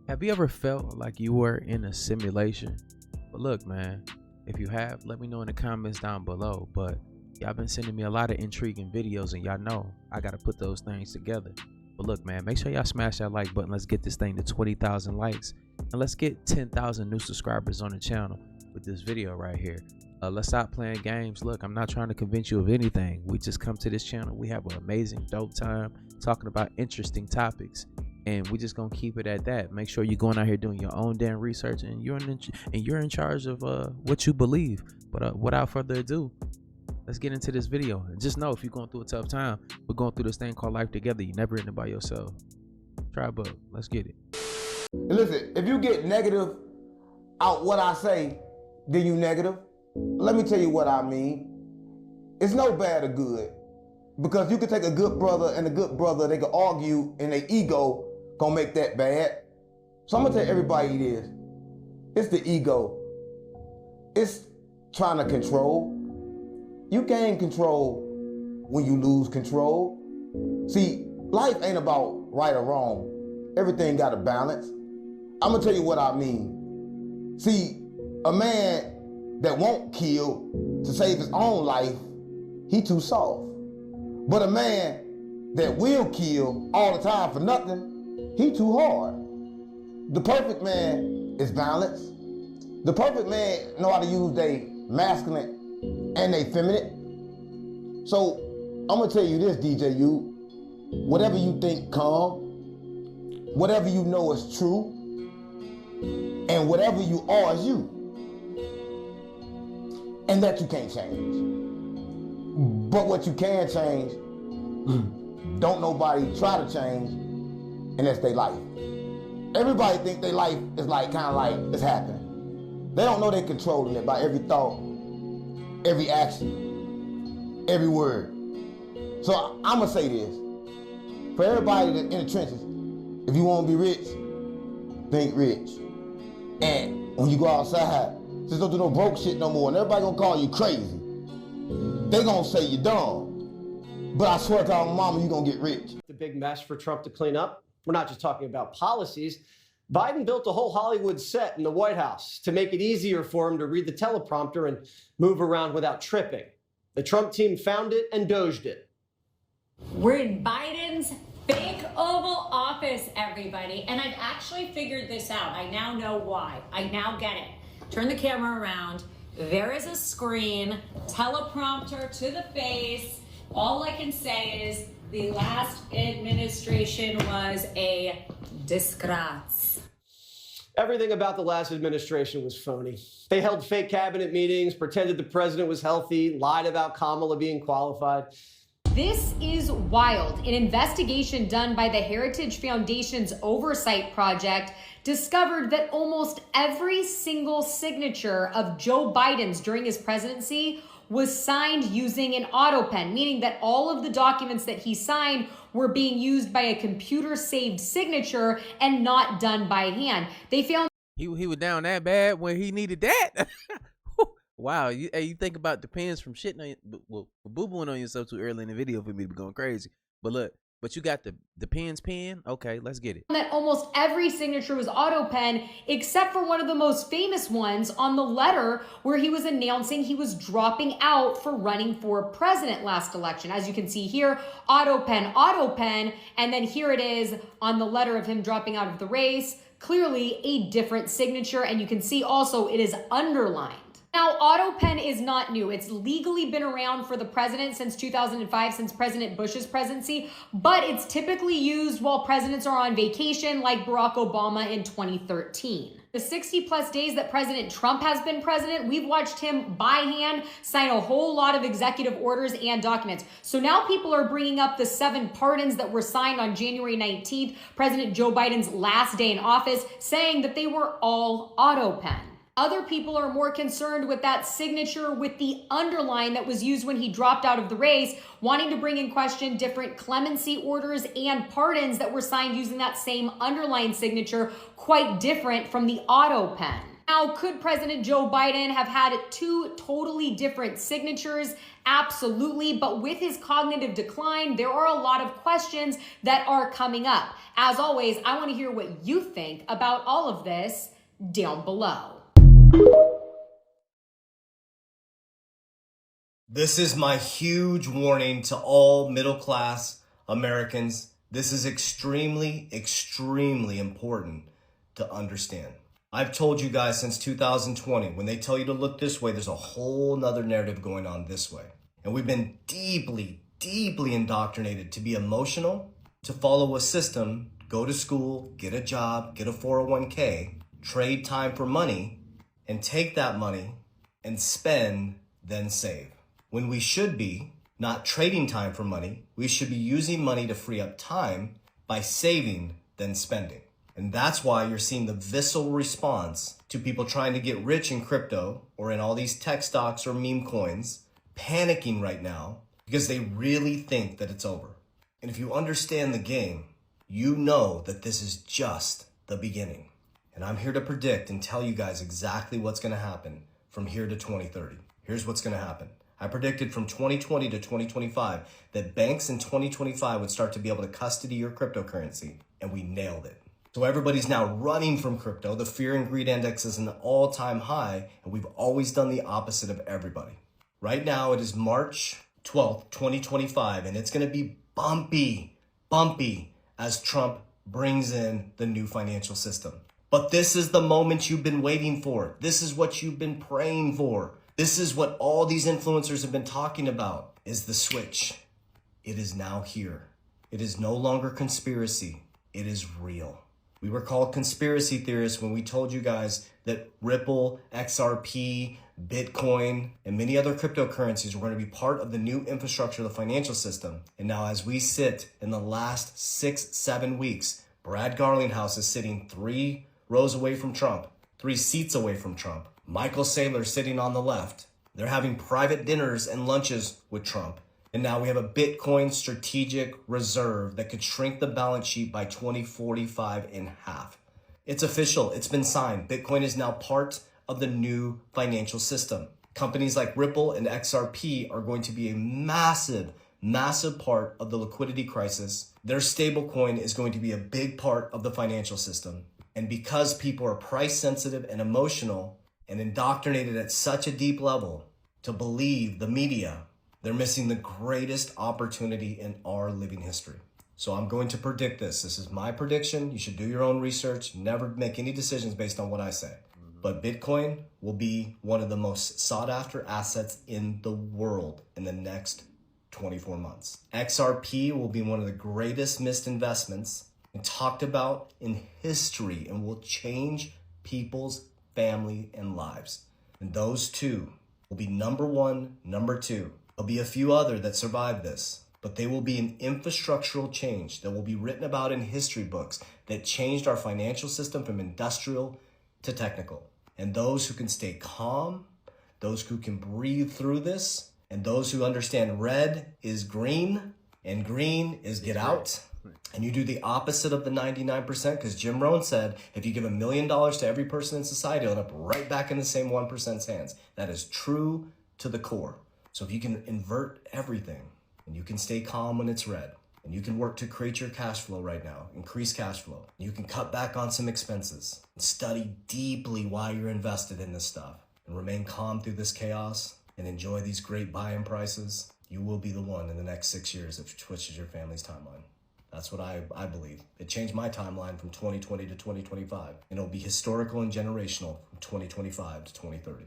Have you ever felt like you were in a simulation? But look, man, if you have, let me know in the comments down below. But y'all been sending me a lot of intriguing videos, and y'all know I gotta put those things together. But look, man, make sure y'all smash that like button. Let's get this thing to 20,000 likes, and let's get 10,000 new subscribers on the channel with this video right here. Let's stop playing games. Look, I'm not trying to convince you of anything. We just come to this channel. We have an amazing, dope time talking about interesting topics, and we just gonna keep it at that. Make sure you're going out here doing your own damn research, and you're in charge of what you believe. But without further ado, let's get into this video. And just know, if you're going through a tough time, we're going through this thing called life together. You're never in it by yourself. Try both. Let's get it. Listen, if you get negative out what I say, then you negative. Let me tell you what I mean. It's no bad or good. Because you can take a good brother and a good brother, they can argue, and their ego gonna make that bad. So I'm gonna tell everybody this. It's the ego. It's trying to control. You gain control when you lose control. See, life ain't about right or wrong. Everything got a balance. I'm gonna tell you what I mean. See, a man that won't kill to save his own life, he too soft. But a man that will kill all the time for nothing, he too hard. The perfect man is balanced. The perfect man know how to use their masculine and their feminine. So I'm gonna tell you this, DJU, whatever you think come, whatever you know is true, and whatever you are is you. And that you can't change. But what you can change, don't nobody try to change, and that's their life. Everybody think their life is like kind of like it's happening. They don't know they're controlling it by every thought, every action, every word. So I'm gonna say this. For everybody that's in the trenches, if you wanna be rich, think rich. And when you go outside, just don't do no broke shit no more, and everybody gonna call you crazy. They gonna say you dumb. But I swear to God, mama, you gonna get rich. The big mess for Trump to clean up. We're not just talking about policies. Biden built a whole Hollywood set in the White House to make it easier for him to read the teleprompter and move around without tripping. The Trump team found it and doged it. We're in Biden's fake Oval Office, everybody. And I've actually figured this out. I now know why. I now get it. Turn the camera around. There is a screen, teleprompter to the face. All I can say is the last administration was a disgrace. Everything about the last administration was phony. They held fake cabinet meetings, pretended the president was healthy, lied about Kamala being qualified. This is wild. An investigation done by the Heritage Foundation's Oversight Project discovered that almost every single signature of Joe Biden's during his presidency was signed using an auto pen, meaning that all of the documents that he signed were being used by a computer-saved signature and not done by hand. They found He was down that bad when he needed that. Wow, you think about the pens from shitting on you, well, boo-booing on yourself too early in the video for me to be going crazy. But look, but you got the pen's pen. Okay, let's get it. that almost every signature was auto pen, except for one of the most famous ones on the letter where he was announcing he was dropping out for running for president last election. As you can see here, auto pen, and then here it is on the letter of him dropping out of the race. Clearly a different signature, and you can see also it is underlined. Now, auto pen is not new. It's legally been around for the president since 2005, since President Bush's presidency, but it's typically used while presidents are on vacation, like Barack Obama in 2013. The 60+ days that President Trump has been president, we've watched him by hand sign a whole lot of executive orders and documents. So now people are bringing up the 7 pardons that were signed on January 19th, President Joe Biden's last day in office, saying that they were all auto pen. Other people are more concerned with that signature with the underline that was used when he dropped out of the race, wanting to bring in question different clemency orders and pardons that were signed using that same underline signature, quite different from the auto pen. Now, could President Joe Biden have had two totally different signatures? Absolutely. But with his cognitive decline, there are a lot of questions that are coming up. As always, I want to hear what you think about all of this down below. This is my huge warning to all middle-class Americans. This is extremely, extremely important to understand. I've told you guys since 2020, when they tell you to look this way, there's a whole nother narrative going on this way. And we've been deeply, deeply indoctrinated to be emotional, to follow a system, go to school, get a job, get a 401k, trade time for money, and take that money and spend, then save. When we should be not trading time for money, we should be using money to free up time by saving, then spending. And that's why you're seeing the visceral response to people trying to get rich in crypto or in all these tech stocks or meme coins, panicking right now because they really think that it's over. And if you understand the game, you know that this is just the beginning. And I'm here to predict and tell you guys exactly what's going to happen from here to 2030. Here's what's going to happen. I predicted from 2020 to 2025 that banks in 2025 would start to be able to custody your cryptocurrency, and we nailed it. So everybody's now running from crypto. The fear and greed index is an all-time high, and we've always done the opposite of everybody. Right now, it is March 12th, 2025, and it's going to be bumpy as Trump brings in the new financial system. But this is the moment you've been waiting for. This is what you've been praying for. This is what all these influencers have been talking about, is the switch. It is now here. It is no longer conspiracy. It is real. We were called conspiracy theorists when we told you guys that Ripple, XRP, Bitcoin, and many other cryptocurrencies were going to be part of the new infrastructure of the financial system. And now as we sit in the last 6-7 weeks, Brad Garlinghouse is sitting 3 rows away from Trump, 3 seats away from Trump. Michael Saylor sitting on the left. They're having private dinners and lunches with Trump. And now we have a Bitcoin strategic reserve that could shrink the balance sheet by 2045 in half. It's official. It's been signed. Bitcoin is now part of the new financial system. Companies like Ripple and XRP are going to be a massive part of the liquidity crisis. Their stablecoin is going to be a big part of the financial system. And because people are price sensitive and emotional and indoctrinated at such a deep level to believe the media, they're missing the greatest opportunity in our living history. So I'm going to predict this. This is my prediction. You should do your own research. Never make any decisions based on what I say. But Bitcoin will be one of the most sought after assets in the world in the next 24 months. XRP will be one of the greatest missed investments and talked about in history and will change people's family and lives. And those two will be number 1, number 2. There'll be a few other that survive this, but they will be an infrastructural change that will be written about in history books that changed our financial system from industrial to technical. And those who can stay calm, those who can breathe through this, and those who understand red is green and green is get out, and you do the opposite of the 99%, because Jim Rohn said, if you give $1 million to every person in society, it'll end up right back in the same 1%'s hands. That is true to the core. So if you can invert everything, and you can stay calm when it's red, and you can work to create your cash flow right now, increase cash flow, you can cut back on some expenses, and study deeply why you're invested in this stuff, and remain calm through this chaos, and enjoy these great buy-in prices, you will be the one in the next 6 years that switches your family's timeline. That's what I believe. It changed my timeline from 2020 to 2025, and it'll be historical and generational from 2025 to 2030.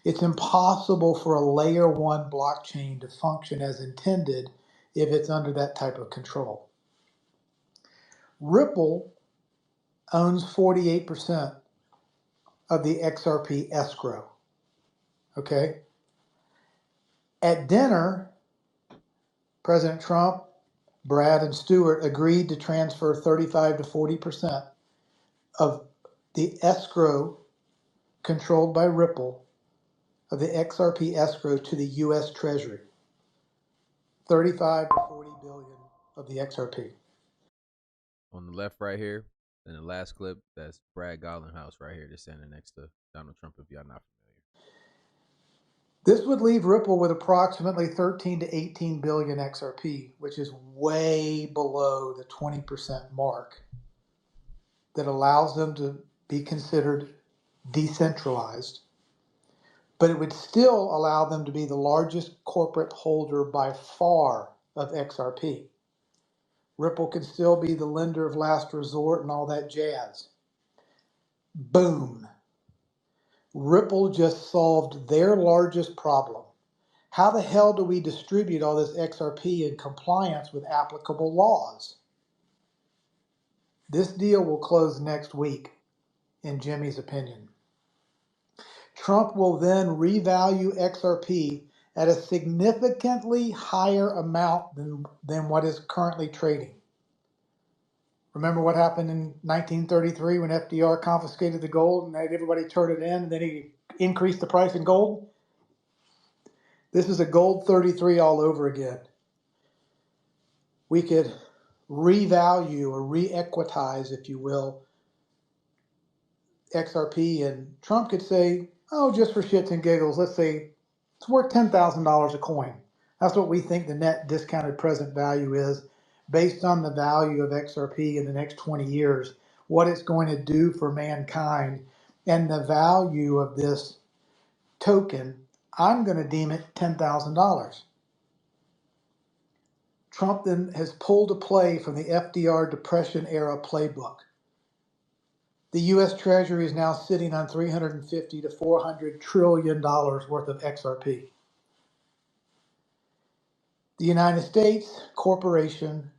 It's impossible for a layer 1 blockchain to function as intended if it's under that type of control. Ripple owns 48% of the XRP escrow. Okay? At dinner, President Trump, Brad, and Stewart agreed to transfer 35 to 40% of the escrow controlled by Ripple of the XRP escrow to the U.S. Treasury. 35 to 40 billion of the XRP. On the left right here, And the last clip, that's Brad Garlinghouse right here, just standing next to Donald Trump, if y'all not familiar. This would leave Ripple with approximately 13 to 18 billion XRP, which is way below the 20% mark that allows them to be considered decentralized. But it would still allow them to be the largest corporate holder by far of XRP. Ripple could still be the lender of last resort and all that jazz. Boom. Ripple just solved their largest problem. How the hell do we distribute all this XRP in compliance with applicable laws? This deal will close next week, in Jimmy's opinion. Trump will then revalue XRP at a significantly higher amount than what is currently trading. Remember what happened in 1933 when FDR confiscated the gold and had everybody turn it in, and then he increased the price in gold? This is a gold 33 all over again. We could revalue or re-equitize, if you will, XRP, and Trump could say, oh, just for shits and giggles, let's say it's worth $10,000 a coin. That's what we think the net discounted present value is based on the value of XRP in the next 20 years, what it's going to do for mankind, and the value of this token. I'm going to deem it $10,000. Trump then has pulled a play from the FDR Depression era playbook. The U.S. Treasury is now sitting on $350 to $400 trillion worth of XRP. The United States, corporation,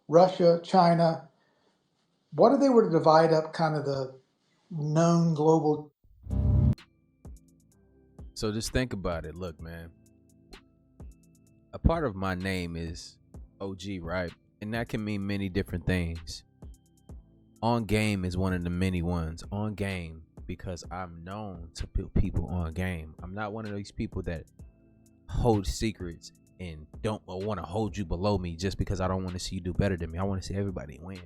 Russia, China, what if they were to divide up kind of the known global? So just think about it. Look, man, a part of my name is OG, right? And that can mean many different things. On game is one of the many ones. On game, because I'm known to put people on game. I'm not one of these people that hold secrets and don't want to hold you below me just because I don't want to see you do better than me. I want to see everybody win.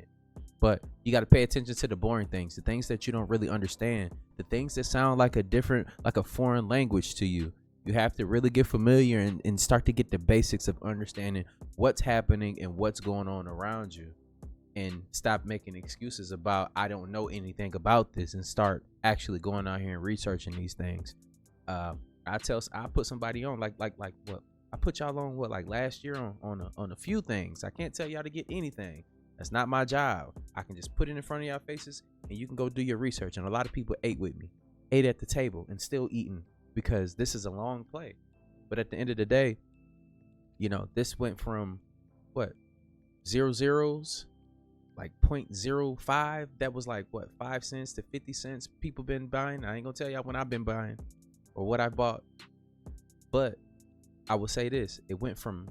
But you got to pay attention to the boring things, the things that you don't really understand, the things that sound like a foreign language to you. You have to really get familiar and start to get the basics of understanding what's happening and what's going on around you. And stop making excuses about, I don't know anything about this, and start actually going out here and researching these things. I put somebody on like what I put y'all on like last year on a few things. I can't tell y'all to get anything. That's not my job. I can just put it in front of y'all faces and you can go do your research. And a lot of people ate with me, ate at the table and still eating because this is a long play. But at the end of the day, you know, this went from what, 0 zeros, like 0.05. That was like what, 5 cents to 50 cents. People been buying. I ain't gonna tell y'all when I've been buying or what I bought, but I will say this: it went from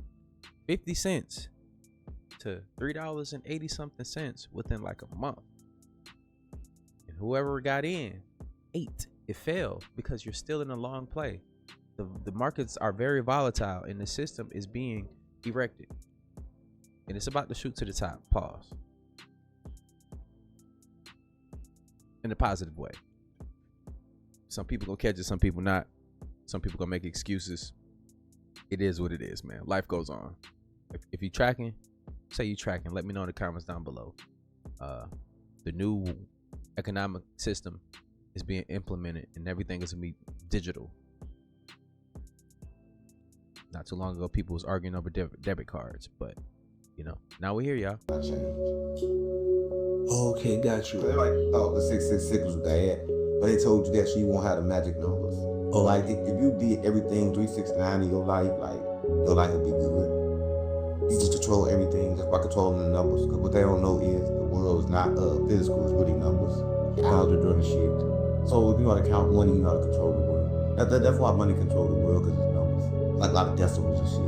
50 cents to $3.80 something within like a month. And whoever got in ate. It fell because you're still in a long play. The markets are very volatile and the system is being erected. And it's about to shoot to the top. Pause. In a positive way. Some people gonna catch it, some people not. Some people gonna make excuses. It is what it is, man. Life goes on. If you tracking, say you tracking. Let me know in the comments down below. The new economic system is being implemented and everything is gonna be digital. Not too long ago, people was arguing over debit cards, but you know, now we're here, y'all. I changed. Okay, got you. They're like, oh, the 666 was bad, but they told you that so you won't have the magic numbers. Oh. Like if you did everything 369 in your life, like your life would be good. You just control everything just by controlling the numbers. Because what they don't know is the world is not physical, it's really numbers. How they're doing the shit. So if you want to count money, you know how to control the world. That's why money control the world, because it's numbers. Like a lot of decimals and shit.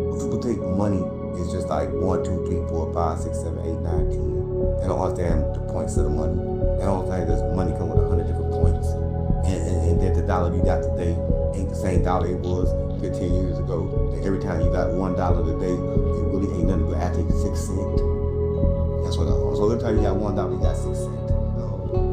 But people think money is just like 1, 2, 3, 4, 5, 6, 7, 8, 9, 10. They don't understand the points of the money. They don't think that money comes with 100 different points. And that the dollar you got today ain't the same dollar it was 15 years ago. And every time you got $1 today, it really ain't nothing but after 6 cents. That's what I want. So every time you got $1, you got 6 cents.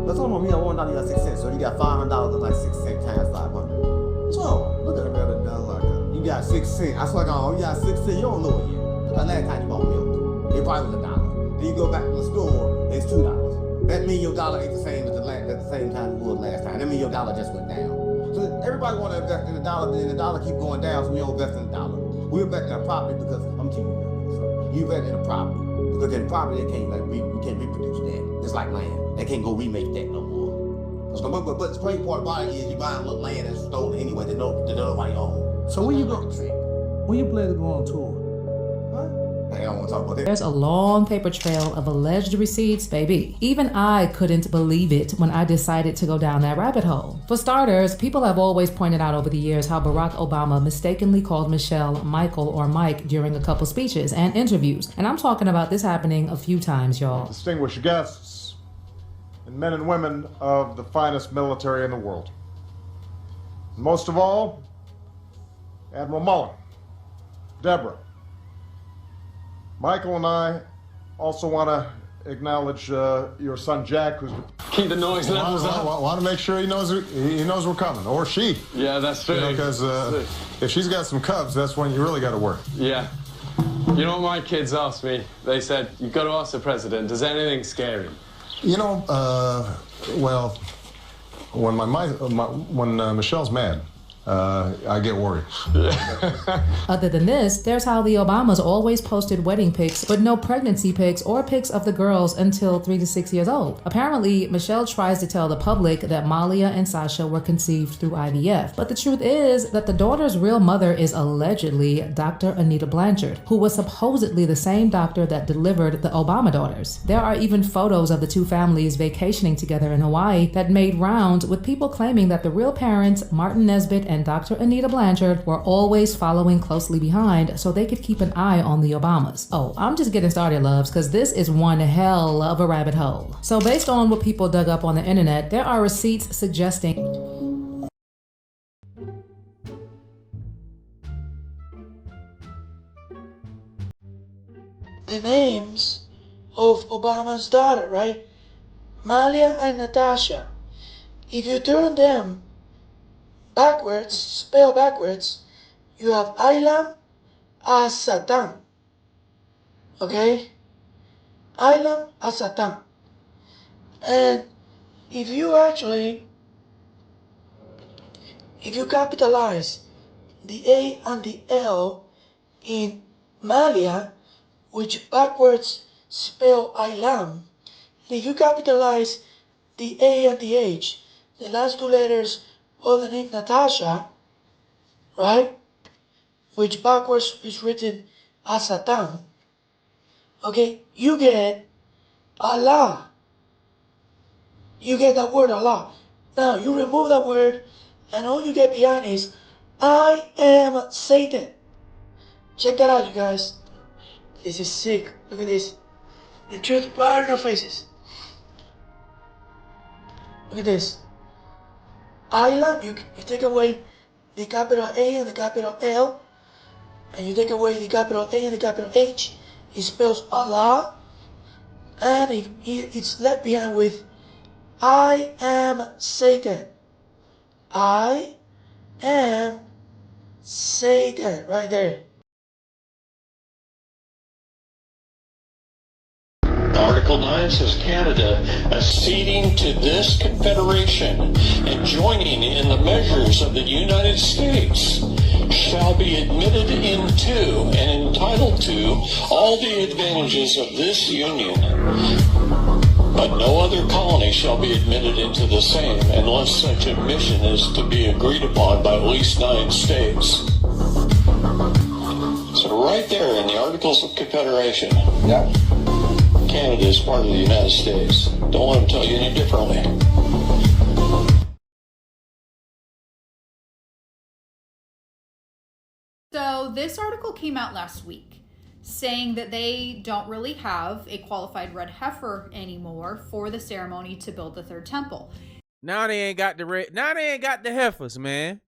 That's all you got $1, you got 6 cents. So you got $500, that's like 6 cents times 500. What's wrong? Look at every other dollar like that. You got 6 cents. I swear, you got 6 cents. You don't know it yet. The last time you bought milk, it probably was $1. Then you go back to the store, it's $2. That means your dollar ain't the same as at the same time it was last time. That means your dollar just went down. So everybody want to invest in the dollar, then the dollar keep going down, so we don't invest in the dollar. We invest in a property because I'm teaching you. You invest in a property because in property they can't we can't reproduce that. It's like land. They can't go remake that no more. So, but the strange part about it is you buying little land that's stolen anyway that nobody owns. So when you go, when you plan to go on tour? I don't want to talk about that. There's a long paper trail of alleged receipts, baby. Even I couldn't believe it when I decided to go down that rabbit hole. For starters, people have always pointed out over the years how Barack Obama mistakenly called Michelle Michael or Mike during a couple speeches and interviews. And I'm talking about this happening a few times, y'all. Distinguished guests and men and women of the finest military in the world. Most of all, Admiral Mullen, Deborah, Michael and I also want to acknowledge your son Jack, who's keep the noise levels up. Want to make sure he knows we're coming, or she. Yeah, that's fair. Because if she's got some cubs, that's when you really got to work. Yeah. You know what my kids asked me? They said, "You've got to ask the president. Does anything scare him?" You know, well, when Michelle's mad, I get worried. Other than this, there's how the Obamas always posted wedding pics, but no pregnancy pics or pics of the girls until 3 to 6 years old. Apparently, Michelle tries to tell the public that Malia and Sasha were conceived through IVF, but the truth is that the daughter's real mother is allegedly Dr. Anita Blanchard, who was supposedly the same doctor that delivered the Obama daughters. There are even photos of the two families vacationing together in Hawaii that made rounds with people claiming that the real parents, Martin Nesbitt and Dr. Anita Blanchard, were always following closely behind so they could keep an eye on the Obamas. Oh, I'm just getting started, loves, because this is one hell of a rabbit hole. So based on what people dug up on the internet, there are receipts suggesting the names of Obama's daughter, right? Malia and Natasha. If you turn them backwards, spell backwards, you have Aylam Asatan. Okay? Aylam Asatan. And if you capitalize the A and the L in Malia, which backwards spell Aylam, if you capitalize the A and the H, the last two letters of the name Natasha, right, which backwards is written as Satan, okay, you get Allah. You get that word Allah. Now you remove that word and all you get behind is I am Satan. Check that out, you guys. This is sick. Look at this. The truth right in our faces. Look at this. Island, you take away the capital A and the capital L, and you take away the capital A and the capital H, it spells Allah, and it's left behind with I am Satan. I am Satan, right there. Article 9 says Canada acceding to this confederation and joining in the measures of the United States shall be admitted into and entitled to all the advantages of this union. But no other colony shall be admitted into the same unless such admission is to be agreed upon by at least 9 states. So right there in the Articles of Confederation. Yep. Canada is part of the United States. Don't let them tell you any differently. So this article came out last week saying that they don't really have a qualified red heifer anymore for the ceremony to build the third temple. Now they ain't got the heifers, man.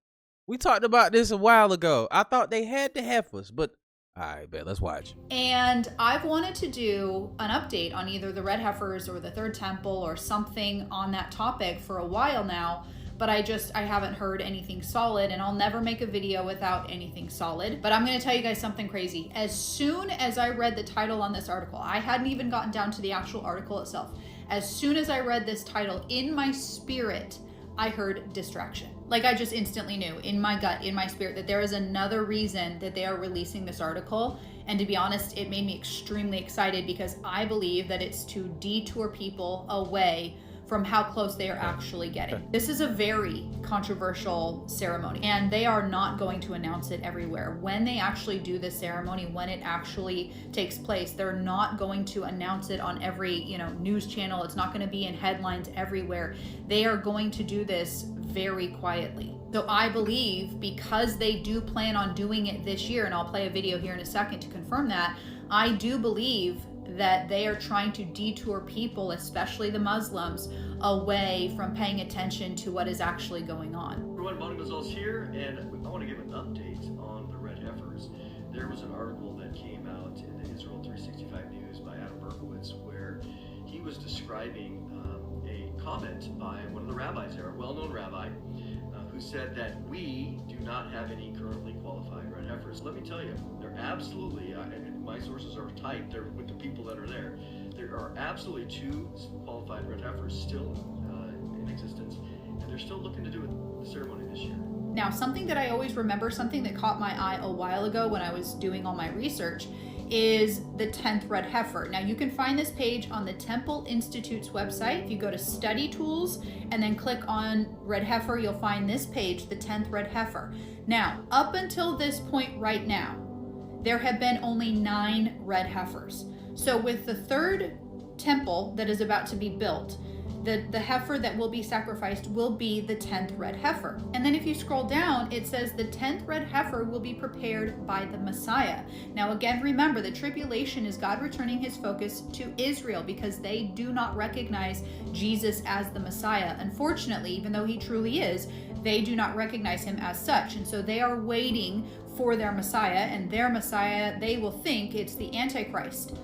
We talked about this a while ago. I thought they had the heifers, but All right, bet. Let's watch. And I've wanted to do an update on either the red heifers or the third temple or something on that topic for a while now, but I haven't heard anything solid, and I'll never make a video without anything solid. But I'm going to tell you guys something crazy. As soon as I read the title on this article, I hadn't even gotten down to the actual article itself. As soon as I read this title, in my spirit, I heard distraction. Like, I just instantly knew in my gut, in my spirit, that there is another reason that they are releasing this article. And to be honest, it made me extremely excited because I believe that it's to detour people away from how close they are actually getting. This is a very controversial ceremony, and they are not going to announce it everywhere. When they actually do this ceremony, when it actually takes place, they're not going to announce it on every, news channel. It's not going to be in headlines everywhere. They are going to do this very quietly. So I believe, because they do plan on doing it this year, and I'll play a video here in a second to confirm that, I do believe that they are trying to detour people, especially the Muslims, away from paying attention to what is actually going on. Everyone, Bonnie Mazzol's here, and I want to give an update on the red heifers. There was an article that came out in the Israel 365 News by Adam Berkowitz where he was describing a comment by one of the rabbis there, a well-known rabbi, who said that we do not have any currently qualified red heifers. Let me tell you, they're absolutely, and my sources are tight, they're with the people that are there. There are absolutely 2 qualified red heifers still in existence, and they're still looking to do the ceremony this year. Now, something that I always remember, something that caught my eye a while ago when I was doing all my research, is the 10th red heifer. Now, you can find this page on the Temple Institute's website. If you go to study tools and then click on red heifer, you'll find this page, the 10th red heifer. Now, up until this point right now, there have been only 9 red heifers. So with the third temple that is about to be built, the heifer that will be sacrificed will be the 10th red heifer. And then if you scroll down, it says the 10th red heifer will be prepared by the Messiah. Now again, remember, the tribulation is God returning his focus to Israel because they do not recognize Jesus as the Messiah. Unfortunately, even though he truly is, they do not recognize him as such. And so they are waiting for their Messiah, and their Messiah, they will think it's the Antichrist.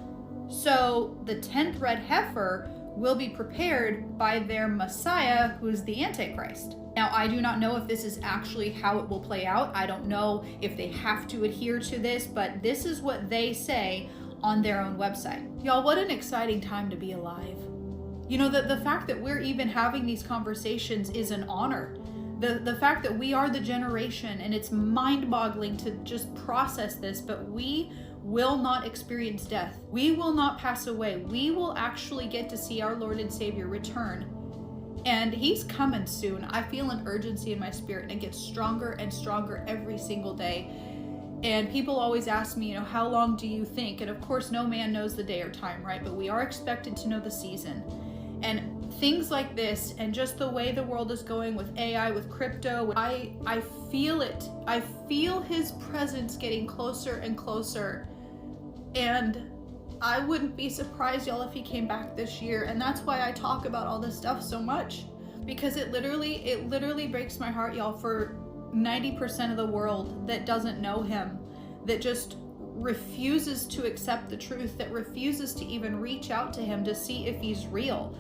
So the 10th red heifer will be prepared by their Messiah, who is the Antichrist. Now, I do not know if this is actually how it will play out. I don't know if they have to adhere to this, but this is what they say on their own website. Y'all, what an exciting time to be alive. The fact that we're even having these conversations is an honor. The fact that we are the generation, and it's mind-boggling to just process this, but we will not experience death. We will not pass away. We will actually get to see our Lord and Savior return. And he's coming soon. I feel an urgency in my spirit, and it gets stronger and stronger every single day. And people always ask me, how long do you think? And of course, no man knows the day or time, right? But we are expected to know the season. And things like this, and just the way the world is going with AI, with crypto, I feel it. I feel his presence getting closer and closer. And I wouldn't be surprised, y'all, if he came back this year. And that's why I talk about all this stuff so much, because it literally breaks my heart, y'all, for 90% of the world that doesn't know him, that just refuses to accept the truth, that refuses to even reach out to him to see if he's real.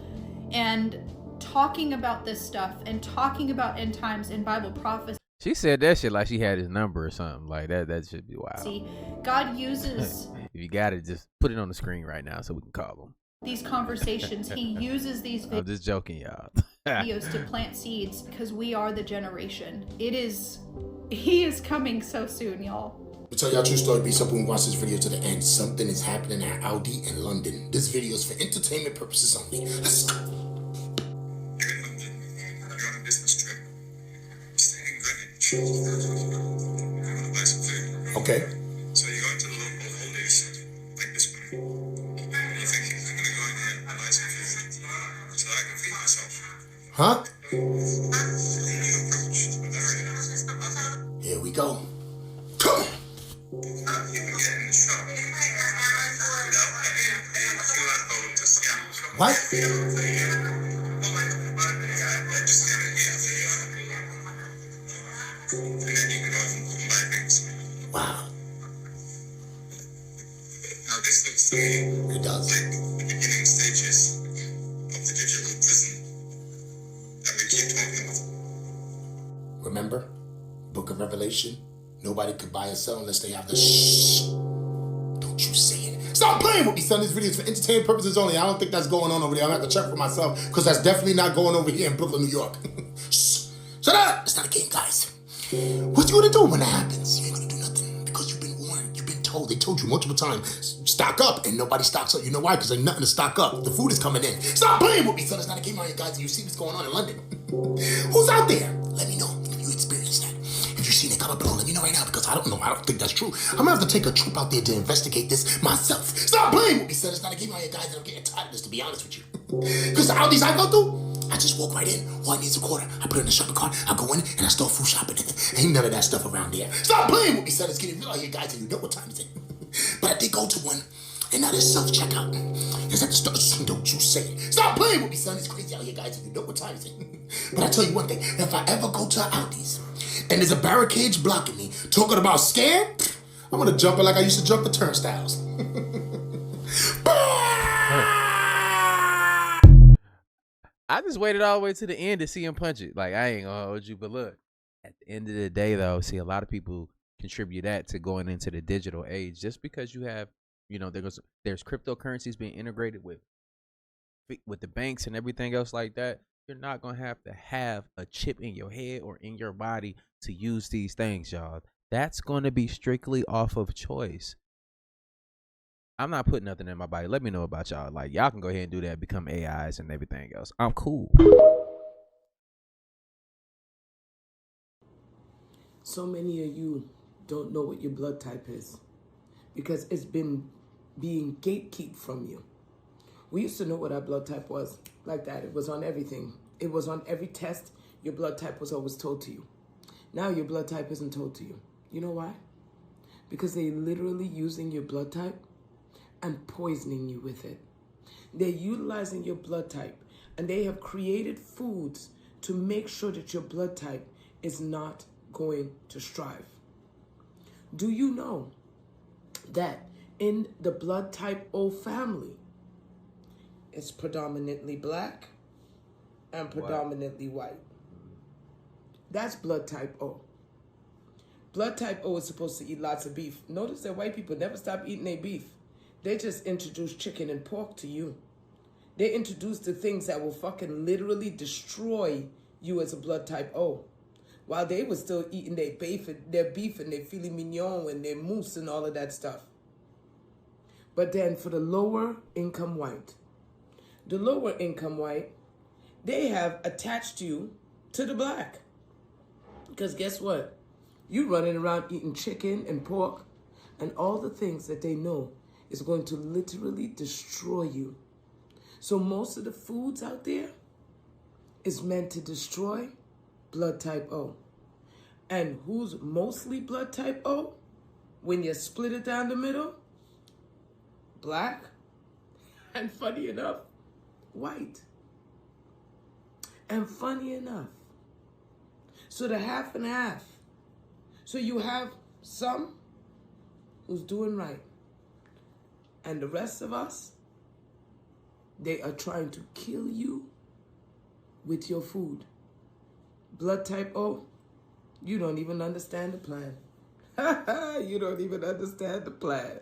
And talking about this stuff and talking about end times and Bible prophecy. She said that shit like she had his number or something. Like that should be wild. See, God uses if you got it, just put it on the screen right now so we can call him. These conversations, he uses these I'm just joking, y'all. videos to plant seeds, because we are the generation. He is coming so soon, y'all. To tell y'all a true story, be simple and watch this video to the end. Something is happening at Audi in London. This video is for entertainment purposes only. Let's go. You're in London. You're on a business trip. You're staying in Greenwich. You want to buy some food. Okay. So you go into the local Aldi's, like this one. And you think, I'm going to go in here and buy some food so I can feed myself. Huh? You approach the barrier. Here we go. You can get in the shop without having a QR code to scan. What? Just scan it here. And then you can go and buy things. Wow. keep talking about it. Remember, Book of Revelation? Nobody could buy or sell unless they have the shh. Don't you say it. Stop playing with me, son. This video is for entertainment purposes only. I don't think that's going on over there. I'm gonna have to check for myself, because that's definitely not going over here in Brooklyn, New York. Shh. Shut up. It's not a game, guys. What you gonna do when that happens? You ain't gonna do nothing, because you've been warned. You've been told. They told you multiple times. Stock up, and nobody stocks up. You know why? Because there's nothing to stock up. The food is coming in. Stop playing with me, son. It's not a game out here, guys. You see what's going on in London. Who's out there? Let me know if you experienced that. If you've seen it, comment below. Let me know right now, because I don't know. I don't think that's true. I'm gonna have to take a trip out there to investigate this myself. Stop playing with me, son. It's not a game out here, guys, and I'm getting tired of this, to be honest with you. Because the Aldi's I go through, I just walk right in. All I need is a quarter. I put it in the shopping cart. I go in and I start food shopping. Ain't none of that stuff around there. Stop playing with me, son. It's getting real out here, guys, and you know what time it is. But I did go to one, and now there's self-checkout. It's at the store. Don't you say it. Stop playing with me, son. It's crazy out here, guys, and you know what time it is. But I tell you one thing. If I ever go to Aldi's and there's a barricade blocking me, talking about scam, I'm going to jump it like I used to jump the turnstiles. I just waited all the way to the end to see him punch it. Like, I ain't gonna hold you, but look, at the end of the day, though, see, a lot of people contribute that to going into the digital age. Just because you have, you know, there's cryptocurrencies being integrated with the banks and everything else like that, you're not gonna have to have a chip in your head or in your body to use these things, y'all. That's gonna be strictly off of choice. I'm not putting nothing in my body. Let me know about y'all. Like, y'all can go ahead and do that, become AIs and everything else. I'm cool. So many of you don't know what your blood type is because it's been being gatekept from you. We used to know what our blood type was like that. It was on everything. It was on every test. Your blood type was always told to you. Now your blood type isn't told to you. You know why? Because they're literally using your blood type and poisoning you with it. They're utilizing your blood type, and they have created foods to make sure that your blood type is not going to strive. Do you know that in the blood type O family, it's predominantly black and predominantly white? That's blood type O. Blood type O is supposed to eat lots of beef. Notice that white people never stop eating their beef. They just introduce chicken and pork to you. They introduce the things that will fucking literally destroy you as a blood type O. While they were still eating their beef and their filet mignon and their mousse and all of that stuff. But then for the lower income white, they have attached you to the black. Because guess what? You running around eating chicken and pork and all the things that they know is going to literally destroy you. So most of the foods out there is meant to destroy blood type O. And who's mostly blood type O? When you split it down the middle, black, and funny enough, white. And funny enough, so the half and half. So you have some who's doing right. And the rest of us, they are trying to kill you with your food. Blood type O, you don't even understand the plan. You don't even understand the plan.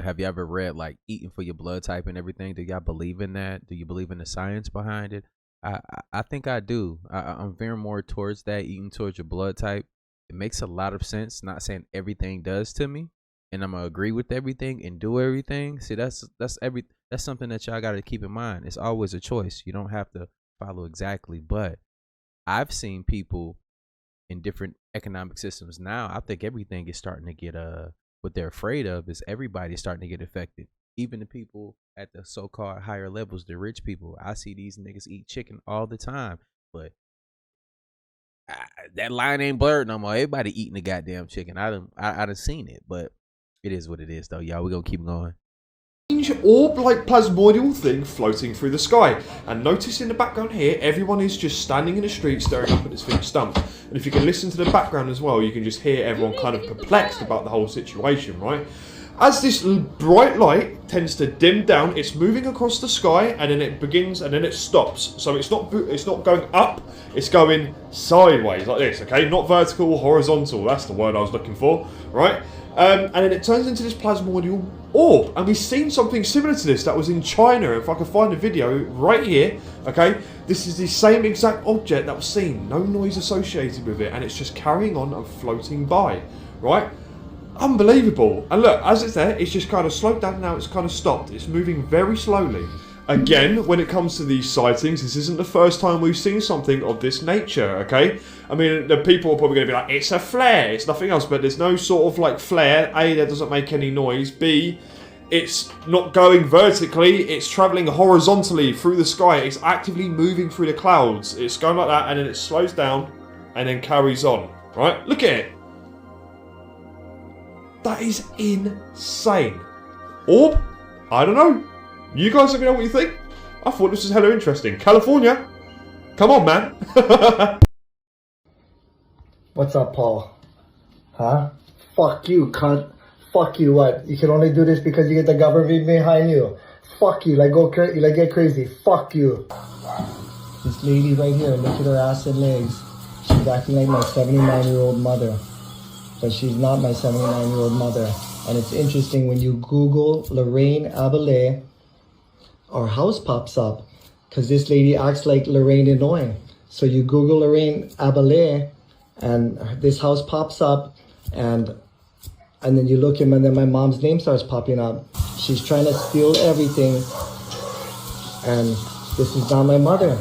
Have you ever read, like, eating for your blood type and everything? Do y'all believe in that? Do you believe in the science behind it? I think I do. I'm very more towards that, eating towards your blood type. It makes a lot of sense. Not saying everything does to me, and I'm gonna agree with everything and do everything. See, that's something that y'all gotta keep in mind. It's always a choice. You don't have to follow exactly, but I've seen people in different economic systems now. I think everything is starting to get what they're afraid of is everybody's starting to get affected. Even the people at the so-called higher levels, the rich people. I see these niggas eat chicken all the time, but that line ain't blurred no more. Everybody eating the goddamn chicken. I done seen it, but it is what it is, though, y'all. We're gonna keep going. Orb-like plasmoidal thing floating through the sky. And notice in the background here, everyone is just standing in the street staring up at this thing stump. And if you can listen to the background as well, you can just hear everyone kind of perplexed about the whole situation, right? As this bright light tends to dim down, it's moving across the sky, and then it begins, and then it stops. So it's not going up, it's going sideways like this, okay? Not vertical or horizontal, that's the word I was looking for, right? And then it turns into this plasmodial orb, and we've seen something similar to this that was in China. If I can find a video right here, okay? This is the same exact object that was seen, no noise associated with it, and it's just carrying on and floating by, right? Unbelievable. And look, as it's there, it's just kind of slowed down. Now it's kind of stopped. It's moving very slowly. Again, when it comes to these sightings, this isn't the first time we've seen something of this nature, okay? I mean, the people are probably going to be like, it's a flare, it's nothing else, but there's no sort of like flare. A, that doesn't make any noise. B, it's not going vertically, it's traveling horizontally through the sky. It's actively moving through the clouds. It's going like that, and then it slows down and then carries on, right? Look at it. That is insane. Orb? I don't know. You guys let me know what you think. I thought this was hella interesting. California? Come on, man. What's up, Paul? Huh? Fuck you, cunt. Fuck you, what? You can only do this because you get the government behind you. Fuck you, get crazy. Fuck you. This lady right here, look at her ass and legs. She's acting like my 79-year-old mother. But she's not my 79-year-old mother. And it's interesting when you Google Lorraine Abelais, our house pops up, because this lady acts like Lorraine Inouye. So you Google Lorraine Abelais, and this house pops up, and then you look him, and then my mom's name starts popping up. She's trying to steal everything, and this is not my mother.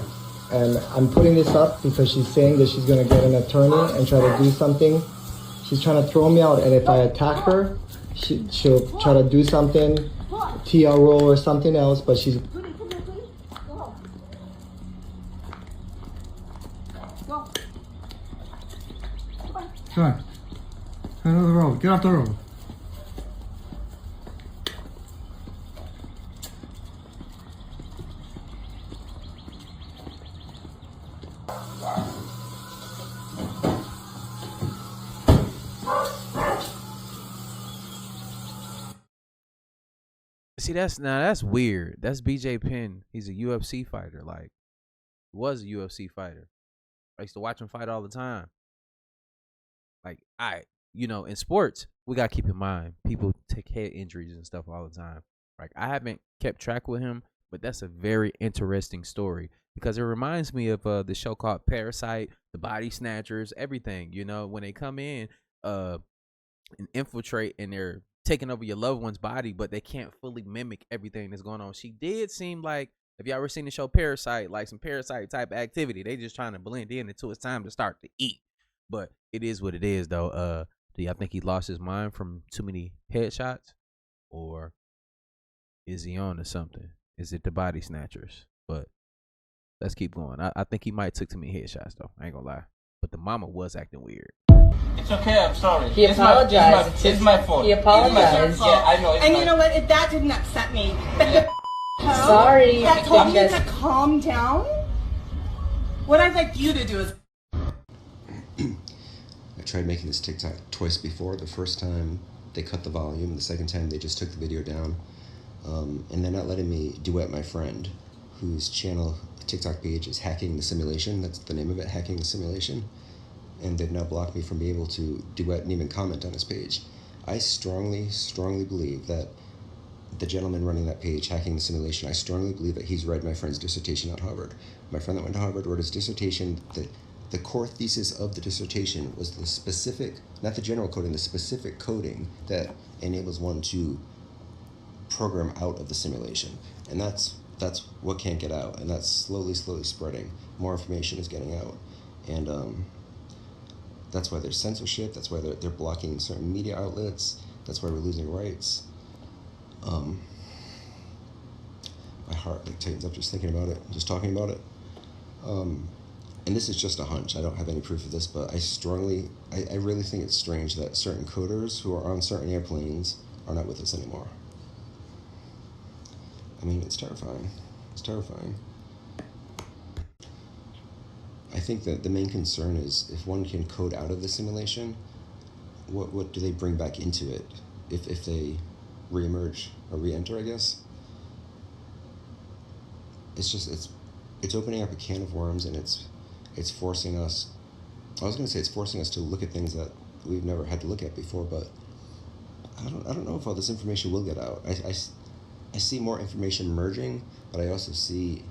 And I'm putting this up because she's saying that she's going to get an attorney and try to do something. She's trying to throw me out, and if I attack her, she'll try to do something, TRO or something else, but she's... Come on. Get off the road. Get off the road. See, that's weird. That's BJ Penn. He's a UFC fighter. Like, was a UFC fighter. I used to watch him fight all the time. Like, in sports, we gotta keep in mind people take head injuries and stuff all the time. Like, I haven't kept track with him, but that's a very interesting story because it reminds me of the show called Parasite, the Body Snatchers, everything. When they come in and infiltrate, and they're taking over your loved one's body, but they can't fully mimic everything that's going on. She did seem like, if y'all ever seen the show Parasite, like some Parasite type activity, they just trying to blend in until it's time to start to eat. But it is what it is, though. Do y'all think he lost his mind from too many headshots, or is he on to something? Is it the Body Snatchers? But let's keep going. I think he might took too many headshots, though. I ain't gonna lie. But the mama was acting weird. It's okay, I'm sorry. He apologized. It's my fault. He apologized. Yeah, I know. And you know what? If that didn't upset me, but the sorry. That told me to calm down. What I'd like you to do is... I tried making this TikTok twice before. The first time they cut the volume, the second time they just took the video down. And they're not letting me duet my friend, whose TikTok page is Hacking the Simulation. That's the name of it, Hacking the Simulation. And they've now blocked me from being able to duet and even comment on his page. I strongly, strongly believe that the gentleman running that page, Hacking the Simulation, I strongly believe that he's read my friend's dissertation at Harvard. My friend that went to Harvard wrote his dissertation. The core thesis of the dissertation was the specific, not the general coding, the specific coding that enables one to program out of the simulation. And that's what can't get out, and that's slowly spreading. More information is getting out. And that's why there's censorship, that's why they're blocking certain media outlets, that's why we're losing rights. My heart tightens up just thinking about it, just talking about it. And this is just a hunch, I don't have any proof of this, but I really think it's strange that certain coders who are on certain airplanes are not with us anymore. I mean, it's terrifying. It's terrifying. I think that the main concern is if one can code out of the simulation, what do they bring back into it? If they reemerge or re-enter, I guess. It's just it's opening up a can of worms, and it's forcing us. I was going to say it's forcing us to look at things that we've never had to look at before, but I don't know if all this information will get out. I see more information merging, but I also see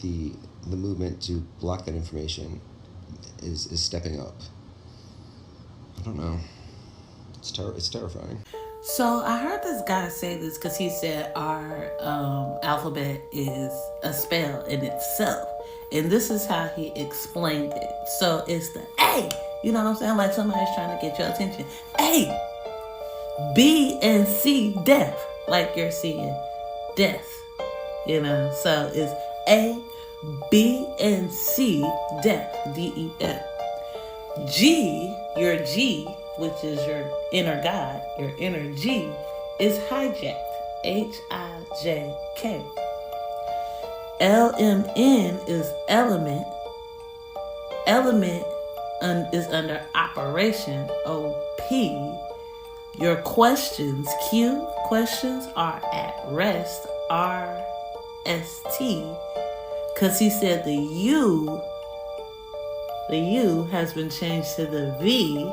the movement to block that information is stepping up. I don't know. It's terrifying. So I heard this guy say this because he said our alphabet is a spell in itself. And this is how he explained it. So it's the A. You know what I'm saying? Like somebody's trying to get your attention. A, B, and C, death. Like you're seeing death. You know? So it's A, B, and C, death. D-E-F. G, your G, which is your inner God, your inner G, is hijacked. H-I-J-K. L-M-N is element. Element is under operation. O-P. Your questions, Q, questions are at rest. R-S-T. Because he said the U has been changed to the V.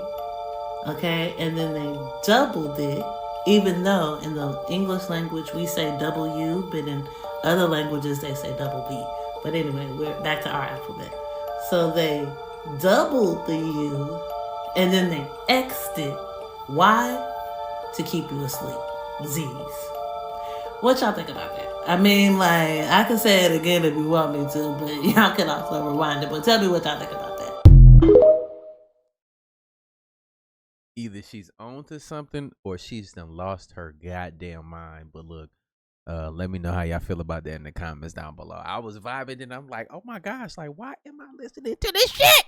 Okay, and then they doubled it, even though in the English language we say W, but in other languages they say double B. But anyway, we're back to our alphabet. So they doubled the U, and then they X'd it. Why? To keep you asleep. Z's. What y'all think about that? I mean, like, I can say it again if you want me to, but y'all can also rewind it. But tell me what y'all think about that. Either she's on to something or she's done lost her goddamn mind. But look, let me know how y'all feel about that in the comments down below. I was vibing and I'm like, oh my gosh, like, why am I listening to this shit?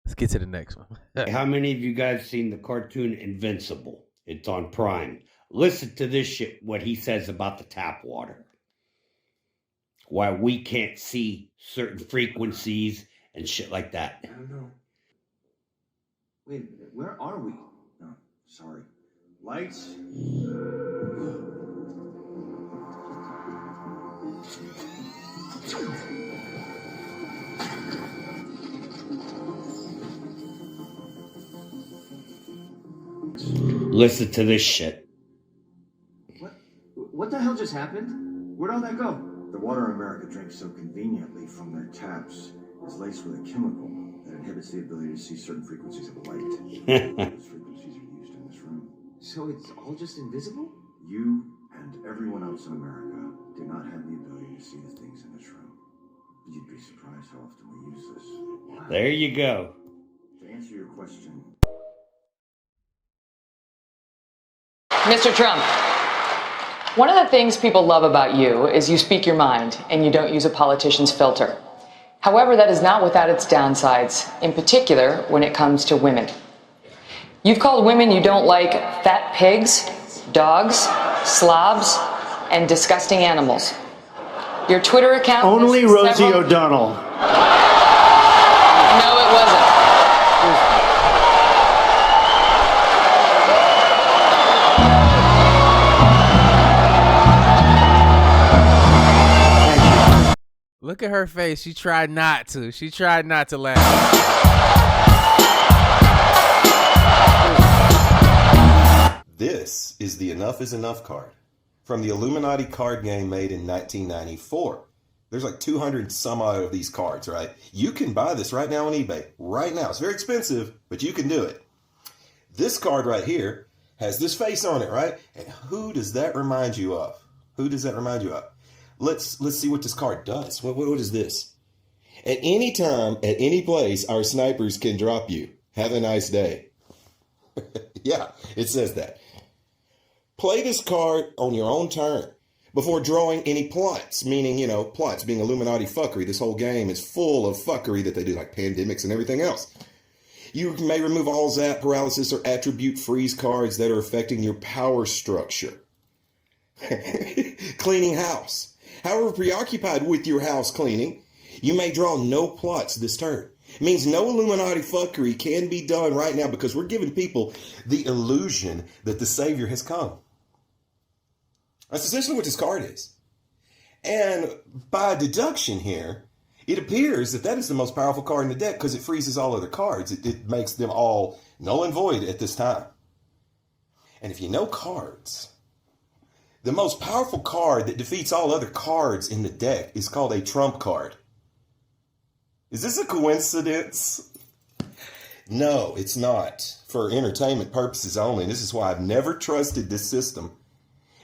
Let's get to the next one. How many of you guys seen the cartoon Invincible? It's on Prime. Listen to this shit, what he says about the tap water. Why we can't see certain frequencies and shit like that. I don't know. Wait a minute, where are we? No, sorry. Lights? Listen to this shit. What the hell just happened? Where'd all that go? The water America drinks so conveniently from their taps is laced with a chemical that inhibits the ability to see certain frequencies of light. Those frequencies are used in this room. So it's all just invisible? You and everyone else in America do not have the ability to see the things in this room. You'd be surprised how often we use this. Wow. There you go. To answer your question... Mr. Trump, one of the things people love about you is you speak your mind and you don't use a politician's filter. However, that is not without its downsides, in particular when it comes to women. You've called women you don't like fat pigs, dogs, slobs, and disgusting animals. Your Twitter account... Only Rosie O'Donnell. No, it wasn't. Look at her face. She tried not to. She tried not to laugh. This is the Enough is Enough card from the Illuminati card game made in 1994. There's like 200 some odd of these cards, right? You can buy this right now on eBay. Right now. It's very expensive, but you can do it. This card right here has this face on it, right? And who does that remind you of? Who does that remind you of? Let's see what this card does. What is this? At any time, at any place, our snipers can drop you. Have a nice day. Yeah, it says that. Play this card on your own turn before drawing any plots, meaning, plots being Illuminati fuckery. This whole game is full of fuckery that they do, like pandemics and everything else. You may remove all zap, paralysis, or attribute freeze cards that are affecting your power structure. Cleaning house. However, preoccupied with your house cleaning, you may draw no plots this turn. It means no Illuminati fuckery can be done right now because we're giving people the illusion that the Savior has come. That's essentially what this card is. And by deduction here, it appears that that is the most powerful card in the deck because it freezes all other cards. It makes them all null and void at this time. And if you know cards, the most powerful card that defeats all other cards in the deck is called a trump card. Is this a coincidence? No, it's not. For entertainment purposes only. And this is why I've never trusted this system.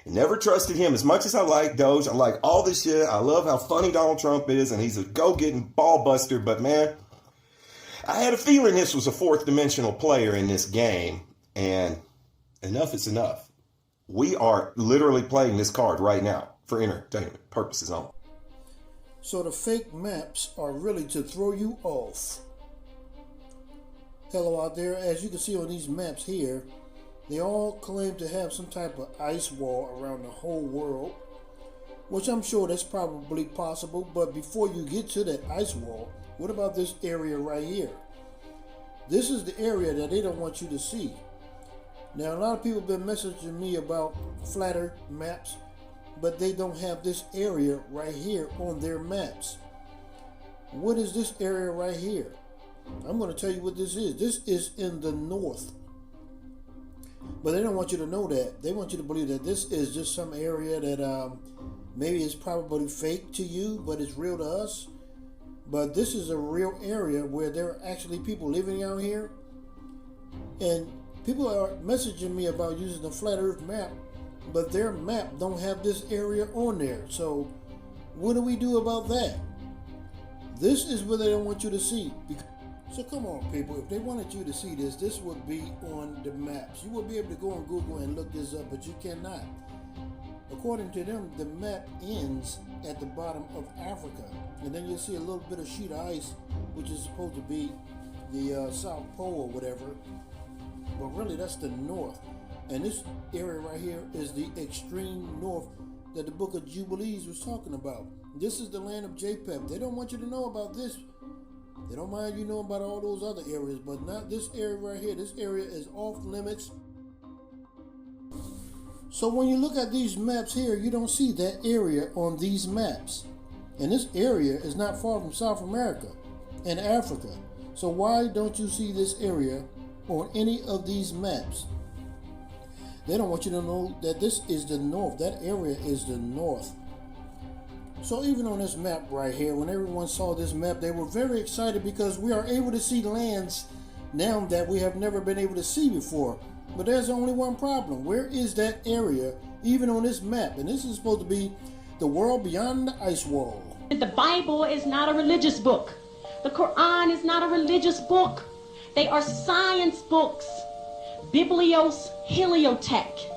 Never trusted him. As much as I like Doge, I like all this shit. I love how funny Donald Trump is, and he's a go-getting ball buster. But man, I had a feeling this was a fourth dimensional player in this game. And enough is enough. We are literally playing this card right now for entertainment purposes only. So the fake maps are really to throw you off. Hello out there. As you can see on these maps here, they all claim to have some type of ice wall around the whole world, which I'm sure that's probably possible. But before you get to that ice wall, what about this area right here? This is the area that they don't want you to see. Now, a lot of people have been messaging me about flat earth maps, but they don't have this area right here on their maps. What is this area right here? I'm going to tell you what this is. This is in the north. But they don't want you to know that. They want you to believe that this is just some area that maybe is probably fake to you, but it's real to us. But this is a real area where there are actually people living out here. And people are messaging me about using the flat earth map, but their map don't have this area on there. So what do we do about that? This is what they don't want you to see. So come on, people, if they wanted you to see this, this would be on the maps. You would be able to go on Google and look this up, but you cannot. According to them, the map ends at the bottom of Africa. And then you'll see a little bit of sheet of ice, which is supposed to be the South Pole or whatever. But really, that's the north. And this area right here is the extreme north that the book of Jubilees was talking about. This is the land of Japheth. They don't want you to know about this. They don't mind you knowing about all those other areas, but not this area right here. This area is off limits. So when you look at these maps here, you don't see that area on these maps. And this area is not far from South America and Africa. So why don't you see this area on any of these maps? They don't want you to know that this is the north. That area is the north. So even on this map right here, when everyone saw this map, they were very excited because we are able to see lands now that we have never been able to see before. But there's only one problem. Where is that area even on this map? And this is supposed to be the world beyond the ice wall. The Bible is not a religious book. The Quran is not a religious book. They are science books. Biblios Heliotech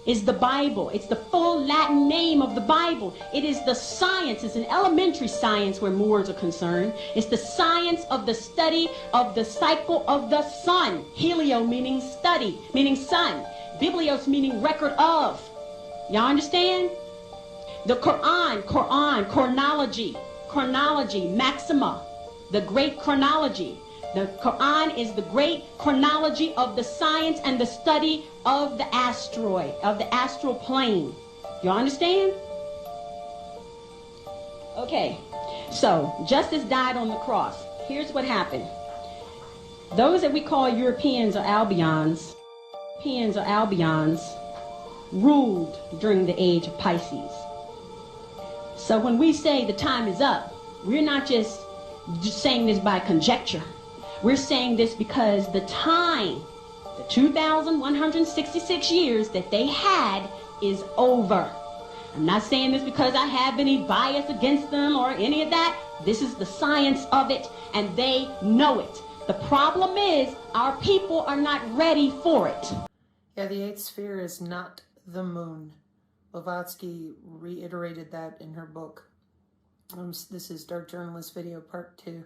is the Bible. It's the full Latin name of the Bible. It is the science. It's an elementary science where Moors are concerned. It's the science of the study of the cycle of the sun. Helio meaning study, meaning sun. Biblios meaning record of. Y'all understand? The Quran, chronology, maxima, the great chronology. The Quran is the great chronology of the science and the study of the asteroid, of the astral plane. Y'all understand? Okay, so justice died on the cross. Here's what happened. Those that we call Europeans or Albions, ruled during the age of Pisces. So when we say the time is up, we're not just saying this by conjecture. We're saying this because the time, the 2,166 years that they had is over. I'm not saying this because I have any bias against them or any of that. This is the science of it, and they know it. The problem is our people are not ready for it. Yeah, the eighth sphere is not the moon. Blavatsky reiterated that in her book. This is Dark Journalist Video Part 2.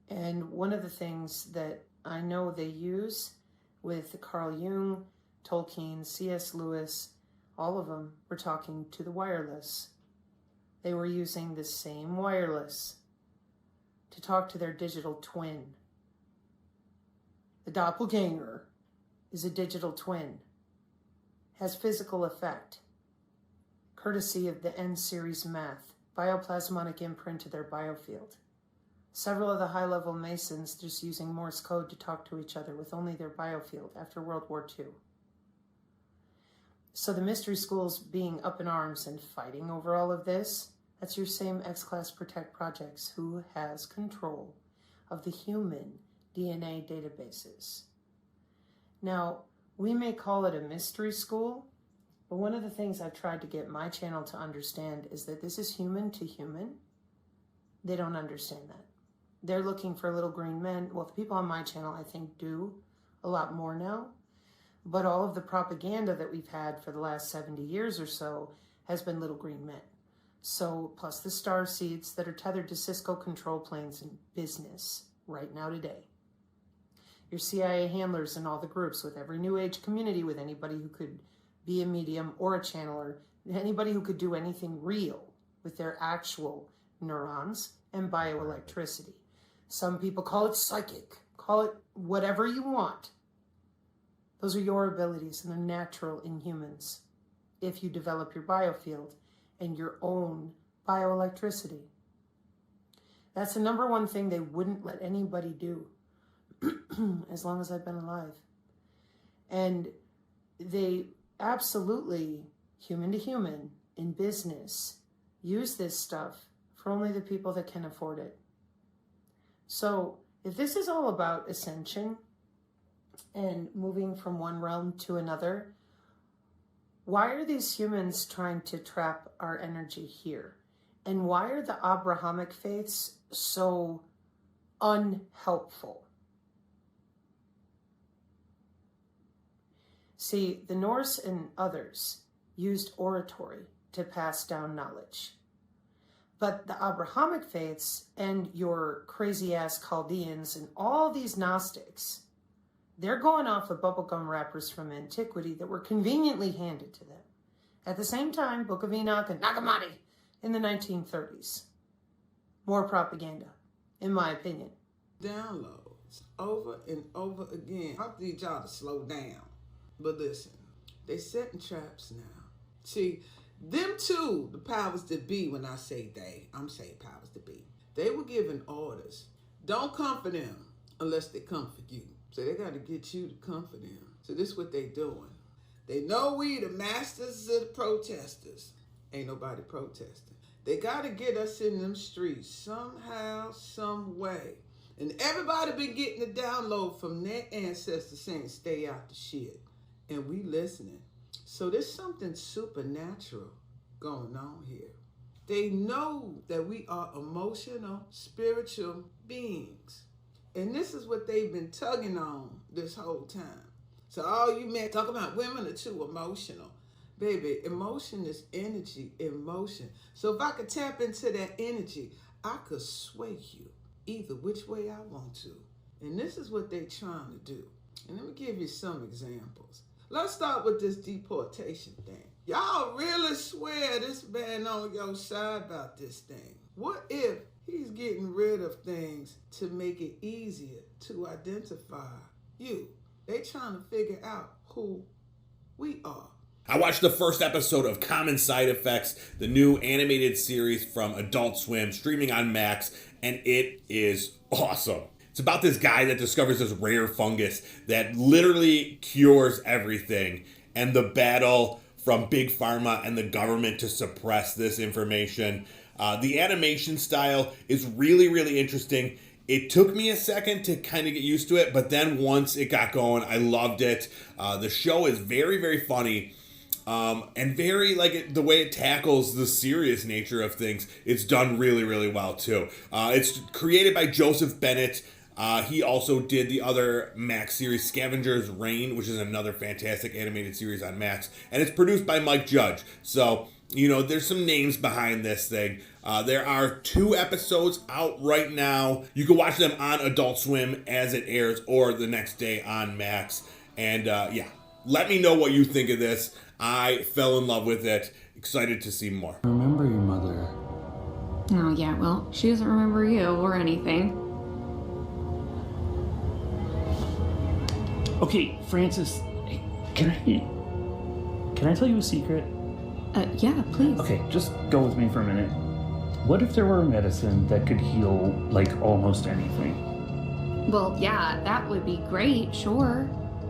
And one of the things that I know they use with Carl Jung, Tolkien, C.S. Lewis, all of them were talking to the wireless. They were using the same wireless. to talk to their digital twin. The doppelganger is a digital twin, has physical effect, courtesy of the N-series math, bioplasmonic imprint to their biofield. Several of the high-level Masons just using Morse code to talk to each other with only their biofield after World War II. So the mystery schools being up in arms and fighting over all of this, that's your same X-Class Protect projects who has control of the human DNA databases. Now, we may call it a mystery school, but one of the things I've tried to get my channel to understand is that this is human to human. They don't understand that. They're looking for little green men. Well, the people on my channel, I think, do a lot more now. But all of the propaganda that we've had for the last 70 years or so has been little green men. So, plus the star seeds that are tethered to Cisco control planes in business right now today. Your CIA handlers in all the groups with every new age community, with anybody who could be a medium or a channeler, anybody who could do anything real with their actual neurons and bioelectricity. Some people call it psychic, call it whatever you want. Those are your abilities and they're natural in humans if you develop your biofield and your own bioelectricity. That's the number one thing they wouldn't let anybody do as long as I've been alive. And they absolutely, human to human, in business, use this stuff for only the people that can afford it. So if this is all about ascension and moving from one realm to another, why are these humans trying to trap our energy here? And why are the Abrahamic faiths so unhelpful? See, the Norse and others used oratory to pass down knowledge. But the Abrahamic faiths and your crazy-ass Chaldeans and all these Gnostics, they're going off of bubblegum wrappers from antiquity that were conveniently handed to them. At the same time, Book of Enoch and Nag Hammadi in the 1930s. More propaganda, in my opinion. Downloads over and over again. I need y'all to slow down. But listen, they setting traps now. See, them too, the powers that be, when I say they, I'm saying powers that be. They were giving orders. Don't come for them unless they come for you. So they got to get you to come for them. So this is what they doing. They know we the masters of the protesters. Ain't nobody protesting. They got to get us in them streets somehow, some way. And everybody been getting the download from their ancestors saying stay out the shit. And we listening. So there's something supernatural going on here. They know that we are emotional, spiritual beings. And this is what they've been tugging on this whole time. So all you men talk about women are too emotional. Baby, emotion is energy, emotion. So if I could tap into that energy, I could sway you either which way I want to. And this is what they're trying to do. And let me give you some examples. Let's start with this deportation thing. Y'all really swear this man on your side about this thing. What if he's getting rid of things to make it easier to identify you? They trying to figure out who we are. I watched the first episode of Common Side Effects, the new animated series from Adult Swim, streaming on Max, and it is awesome. It's about this guy that discovers this rare fungus that literally cures everything, and the battle from Big Pharma and the government to suppress this information. The animation style is really, really interesting. It took me a second to kind of get used to it, but then once it got going, I loved it. The show is very, very funny. And very, like, the way it tackles the serious nature of things, it's done really, really well, too. It's created by Joseph Bennett. He also did the other Max series, Scavenger's Reign, which is another fantastic animated series on Max. And it's produced by Mike Judge. So, you know, there's some names behind this thing. There are 2 episodes out right now. You can watch them on Adult Swim as it airs or the next day on Max. And, yeah, let me know what you think of this. I fell in love with it. Excited to see more. Remember your mother. Oh, yeah, well, she doesn't remember you or anything. Okay, Francis, can I tell you a secret? Yeah, please. Okay, just go with me for a minute. What if there were a medicine that could heal, like, almost anything? Well, yeah, that would be great, sure.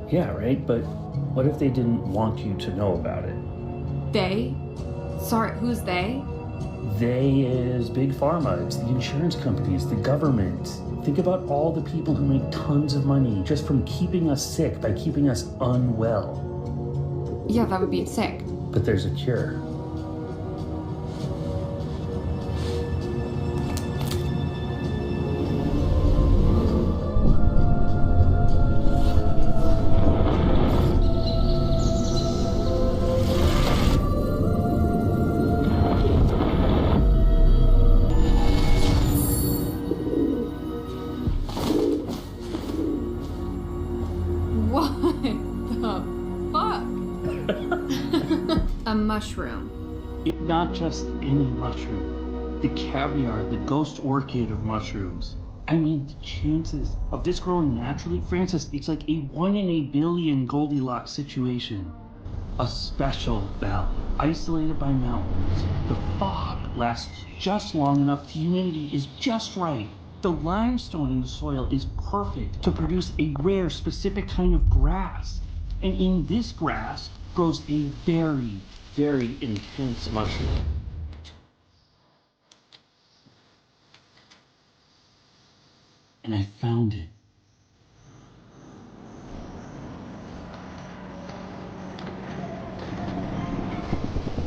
Yeah, right? But what if they didn't want you to know about it? They? Sorry, who's they? They is Big Pharma. It's the insurance companies, the government. Think about all the people who make tons of money just from keeping us sick, by keeping us unwell. Yeah, that would be sick. But there's a cure. What the fuck? A mushroom. Not just any mushroom. The caviar, the ghost orchid of mushrooms. I mean, the chances of this growing naturally, Francis, it's like a 1 in a billion Goldilocks situation. A special valley, isolated by mountains. The fog lasts just long enough, the humidity is just right. The limestone in the soil is perfect to produce a rare, specific kind of grass. And in this grass grows a very, very intense mushroom. And I found it.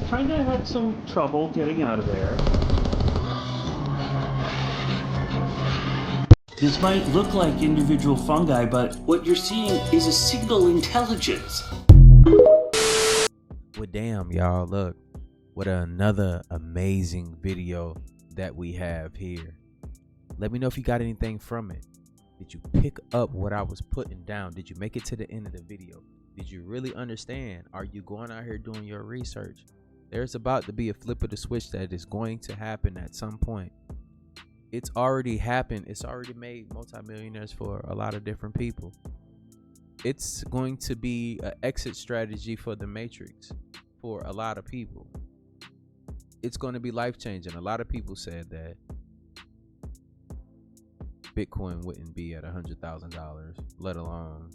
Kinda had some trouble getting out of there. This might look like individual fungi, but what you're seeing is a single intelligence. Well, damn, y'all, look, what another amazing video that we have here. Let me know if you got anything from it. Did you pick up what I was putting down? Did you make it to the end of the video? Did you really understand? Are you going out here doing your research? There's about to be a flip of the switch that is going to happen at some point. It's already happened. It's already made multimillionaires for a lot of different people. It's going to be an exit strategy for the Matrix for a lot of people. It's going to be life-changing. A lot of people said that Bitcoin wouldn't be at $100,000, let alone,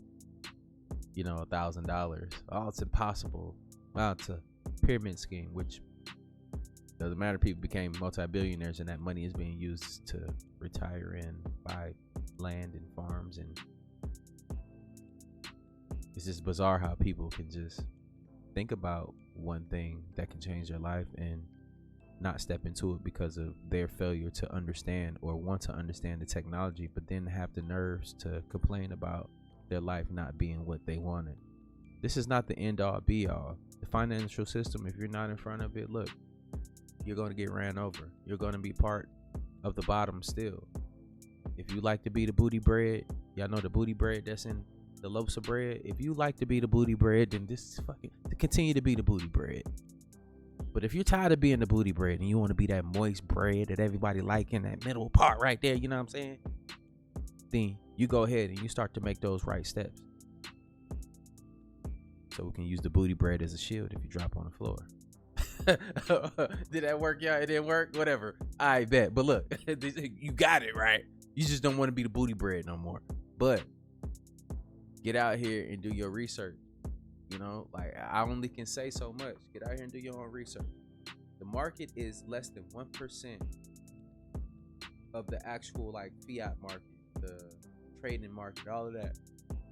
$1,000. Oh, it's impossible. Wow, it's a pyramid scheme, which doesn't matter. People became multi-billionaires, and that money is being used to retire in, buy land and farms, and it's just bizarre how people can just think about one thing that can change their life and not step into it because of their failure to understand or want to understand the technology, but then have the nerves to complain about their life not being what they wanted. This is not the end all be all. The financial system, if you're not in front of it, look, you're going to get ran over. You're going to be part of the bottom still. If you like to be the booty bread, y'all know the booty bread that's in the loaves of bread. If you like to be the booty bread, then this is fucking to continue to be the booty bread. But if you're tired of being the booty bread and you want to be that moist bread that everybody like in that middle part right there, you know what I'm saying? Then you go ahead and you start to make those right steps. So we can use the booty bread as a shield if you drop on the floor. Did that work, y'all? It didn't work? Whatever. I bet. But look, you got it, right? You just don't want to be the booty bread no more. But get out here and do your research. I only can say so much. Get out here and do your own research. The market is less than 1% of the actual fiat market, the trading market, all of that,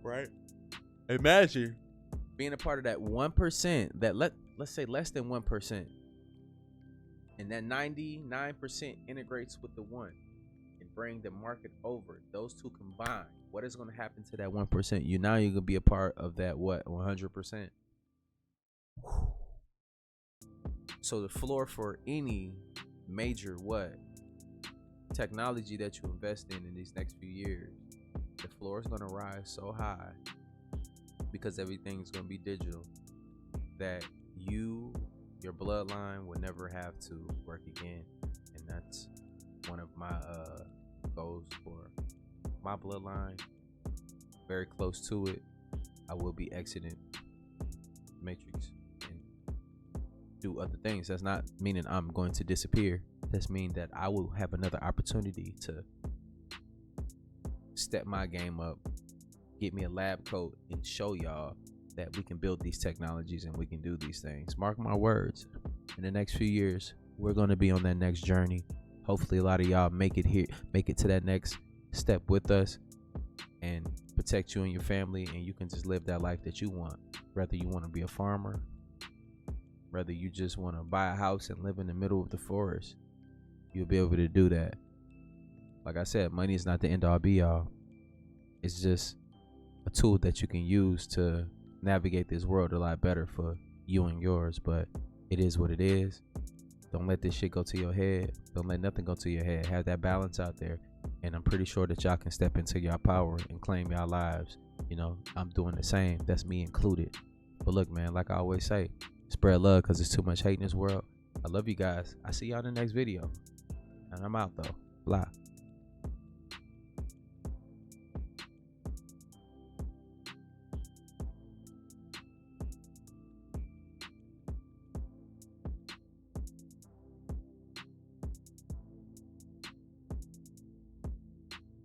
right? Imagine being a part of that 1% that let's say less than 1%, and that 99% integrates with the 1 and bring the market over. Those two combined, what is going to happen to that 1%? You're going to be a part of that 100%. So the floor for any major technology that you invest in these next few years, the floor is going to rise so high because everything's going to be digital that your bloodline will never have to work again. And that's one of my goals for my bloodline. Very close to it. I will be exiting Matrix and do other things. That's not meaning I'm going to disappear. That's mean that I will have another opportunity to step my game up, get me a lab coat, and show y'all that we can build these technologies and we can do these things. Mark my words. In the next few years, we're going to be on that next journey. Hopefully a lot of y'all make it to that next step with us and protect you and your family, and you can just live that life that you want. Whether you want to be a farmer, whether you just want to buy a house and live in the middle of the forest, you'll be able to do that. Like I said, money is not the end all be all. It's just a tool that you can use to navigate this world a lot better for you and yours. But it is what it is. Don't let this shit go to your head. Don't let nothing go to your head. Have that balance out there. And I'm pretty sure that y'all can step into your power and claim y'all lives. You know, I'm doing the same. That's me included. But look, man, like I always say, spread love because there's too much hate in this world. I love you guys. I see y'all in the next video. And I'm out, though. Blah.